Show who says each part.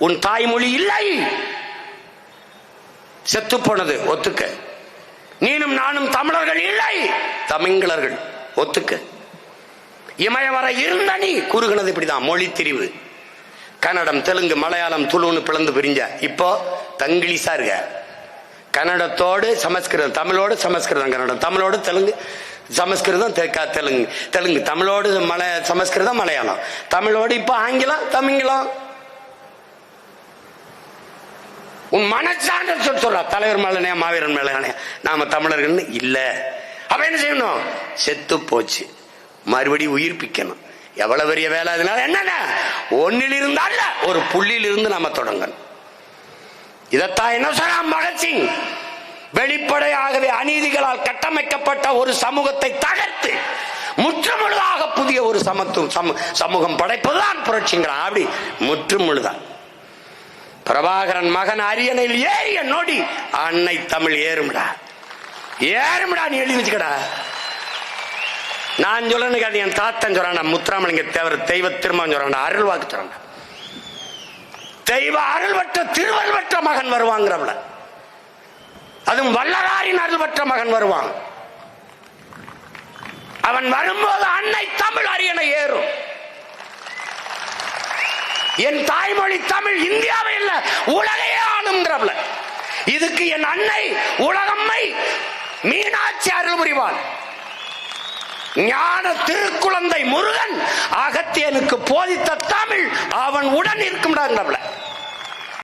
Speaker 1: உன் தாய்மொழி இல்லை, செத்து போனது ஒத்துக்க. நீனும் நானும் தமிழர்கள் இல்லை, தமிழர்கள் ஒத்துக்க. இமயவர இருந்த நீ குறுகினது இப்படிதான். மொழி திரிவு, கன்னடம், தெலுங்கு, மலையாளம், துளுன்னு பிளந்து பிரிஞ்ச. இப்போ தங்கிலீஷா இருக்க. கன்னடத்தோடு சமஸ்கிருதம், தமிழோடு சமஸ்கிருதம், கன்னடம் தமிழோடு தெலுங்கு, சமஸ்கிருதம் தெலுங்கு, தெலுங்கு தமிழோடு சமஸ்கிருதம், மலையாளம் தமிழோடு இப்ப ஆங்கிலம், தமிழம். உன் மனச்சான்ற சொல்ற தலைவர் மேலனே மாவீரன் மேலனே நாம தமிழர்கள் இல்ல. அப்ப என்ன செய்யணும்? செத்து போச்சு, மறுபடி உயிர்ப்பிக்கணும். எவ்வளவு பெரிய வேலை. அதனால என்ன, ஒன்னில் இருந்தால ஒரு புள்ளியில் இருந்து நாம தொடங்கணும். இதத்தான் என்ன சொல்றான் பகத்சிங், வெளிப்படையாகவே அநீதிகளால் கட்டமைக்கப்பட்ட ஒரு சமூகத்தை தகர்த்து முற்றுமுழுதாக புதிய ஒரு சமூகம் படைப்பதுதான் புரட்சிங்கிறான். அப்படி முற்றுமுழுதான். பிரபாகரன் மகன் அரியணையில் ஏறிய நொடி அன்னை தமிழ் ஏறும்டா, ஏறும்டா, நீ எழுதி வச்சுக்கடா. நான் சொல்லணுக்கு அது என் தாத்தன் சொல்றான், முத்துராமலிங்க தேவர் தெய்வ திருமணம் சொல்றான், அருள் வாக்கு சொல்றான். தெய்வ அருள் பெற்ற திருவருள் பெற்ற மகன் வருவாங்கிறவள, அதுவும் வல்லராரின் அருள் பெற்ற மகன் வருவான். அவன் வரும்போது அன்னை தமிழ் அரியணை ஏறும். என் தாய்மொழி தமிழ் இந்தியாவை இல்ல உலகையே ஆளுங்கிறவள. இதுக்கு என் அன்னை உலகம்மை மீனாட்சி அருள் புரிவாள். ஞான திருக்குழந்தை முருகன் அகத்தியனுக்கு போதித்த தமிழ் அவன் உடன் இருக்கும்டா.